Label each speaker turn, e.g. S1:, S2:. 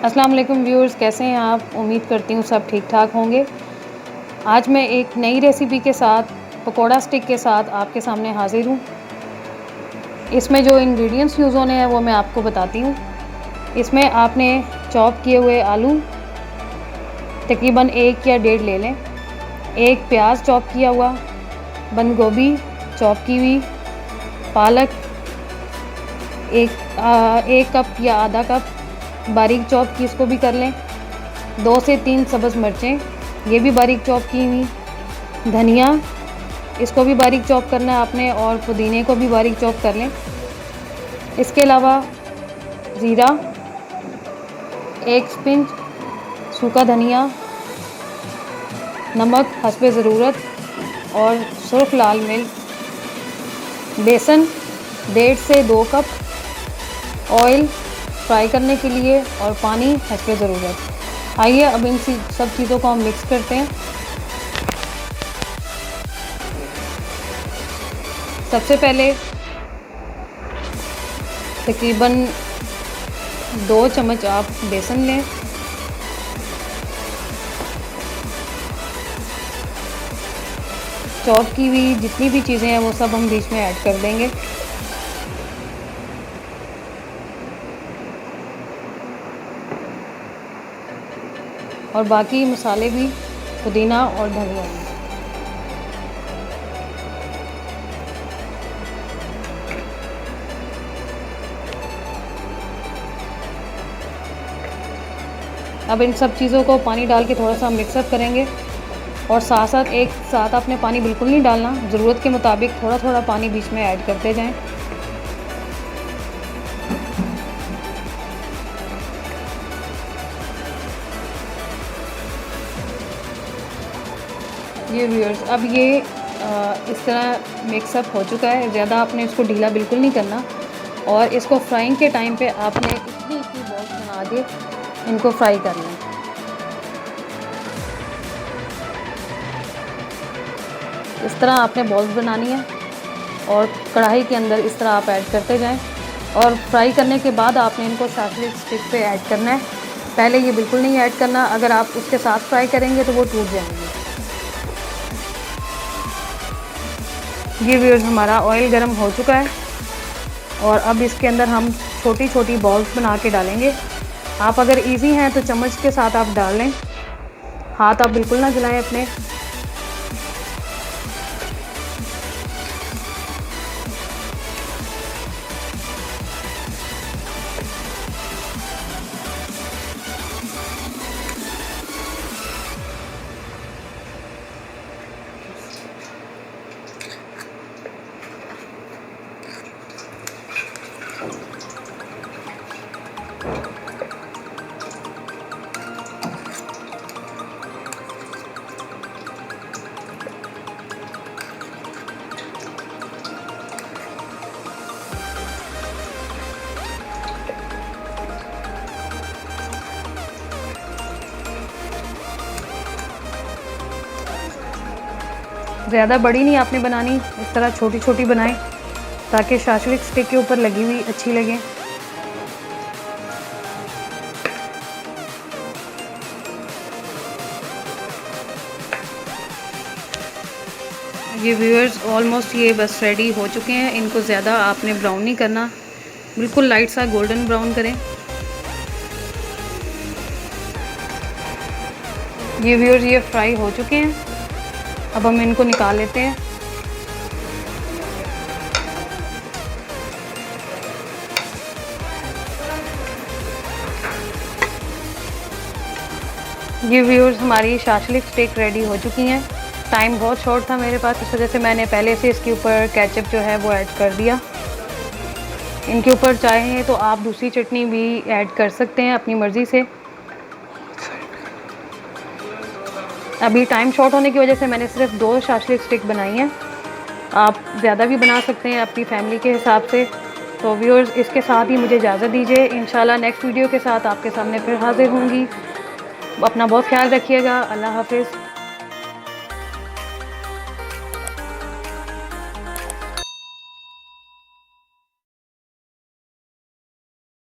S1: अस्सलाम वालेकुम व्यूअर्स, कैसे हैं आप? उम्मीद करती हूँ सब ठीक ठाक होंगे। आज मैं एक नई रेसिपी के साथ पकोड़ा स्टिक के साथ आपके सामने हाज़िर हूँ। इसमें जो इंग्रेडिएंट्स यूज़ होने हैं वो मैं आपको बताती हूँ। इसमें आपने चॉप किए हुए आलू तकरीबन 1 या 1.5 ले लें। 1 प्याज चॉप किया हुआ, बंद गोभी चॉप की हुई, पालक 1 कप या आधा कप बारीक चॉप की, इसको भी कर लें। 2 से 3 सब्ज़ मिर्चें, ये भी बारीक चॉप की हुई। धनिया, इसको भी बारीक चॉप करना है आपने, और पुदीने को भी बारीक चॉप कर लें। इसके अलावा ज़ीरा, 1 स्पिंच सूखा धनिया, नमक हस्बे ज़रूरत और सुर्ख लाल मिर्च, बेसन 1.5 से 2 कप, ऑयल फ्राई करने के लिए और पानी हस्बे ज़रूरत। आइए अब इन सब चीज़ों को हम मिक्स करते हैं। सबसे पहले तकरीबन 2 चम्मच आप बेसन लें। चॉप की हुई जितनी भी चीज़ें हैं वो सब हम बीच में ऐड कर देंगे। और बाकी मसाले भी, पुदीना और धनिया। अब इन सब चीज़ों को पानी डाल के थोड़ा सा मिक्सअप करेंगे, और साथ साथ एक साथ आपने पानी बिल्कुल नहीं डालना, ज़रूरत के मुताबिक थोड़ा थोड़ा पानी बीच में ऐड करते जाएं। ये व्यूअर्स, अब ये इस तरह मिक्सअप हो चुका है। ज़्यादा आपने इसको ढीला बिल्कुल नहीं करना, और इसको फ्राइंग के टाइम पे आपने इतनी बॉल्स बना के इनको फ्राई कर लें। इस तरह आपने बॉल्स बनानी है, और कढ़ाई के अंदर इस तरह आप ऐड करते जाएं, और फ्राई करने के बाद आपने इनको शाशलिक स्टिक पे ऐड करना है। पहले ये बिल्कुल नहीं ऐड करना, अगर आप उसके साथ फ्राई करेंगे तो वो टूट जाएंगे। ये व्यूअर्स, हमारा ऑयल गर्म हो चुका है, और अब इसके अंदर हम छोटी छोटी बॉल्स बना के डालेंगे। आप अगर इजी हैं तो चम्मच के साथ आप डाल लें, हाथ आप बिल्कुल ना जलाएं अपने। ज़्यादा बड़ी नहीं आपने बनानी, इस तरह छोटी छोटी बनाएं ताकि शाशलिक स्टिक के ऊपर लगी हुई अच्छी लगे। ये व्यूअर्स, ऑलमोस्ट ये बस रेडी हो चुके हैं। इनको ज़्यादा आपने ब्राउन नहीं करना, बिल्कुल लाइट सा गोल्डन ब्राउन करें। ये व्यूअर्स, ये फ्राई हो चुके हैं। अब हम इनको निकाल लेते हैं। ये व्यूअर्स, हमारी शाशलिक स्टिक रेडी हो चुकी हैं। टाइम बहुत शॉर्ट था मेरे पास, इस वजह से मैंने पहले से इसके ऊपर केचप जो है वो ऐड कर दिया। इनके ऊपर चाहें तो आप दूसरी चटनी भी ऐड कर सकते हैं अपनी मर्ज़ी से। अभी टाइम शॉर्ट होने की वजह से मैंने सिर्फ 2 शाशलिक स्टिक बनाई हैं। आप ज़्यादा भी बना सकते हैं अपनी फैमिली के हिसाब से। तो व्यूअर्स, इसके साथ ही मुझे इजाज़त दीजिए। इंशाल्लाह नेक्स्ट वीडियो के साथ आपके सामने फिर हाज़िर होंगी। अपना बहुत ख्याल रखिएगा। अल्लाह हाफ़िज़।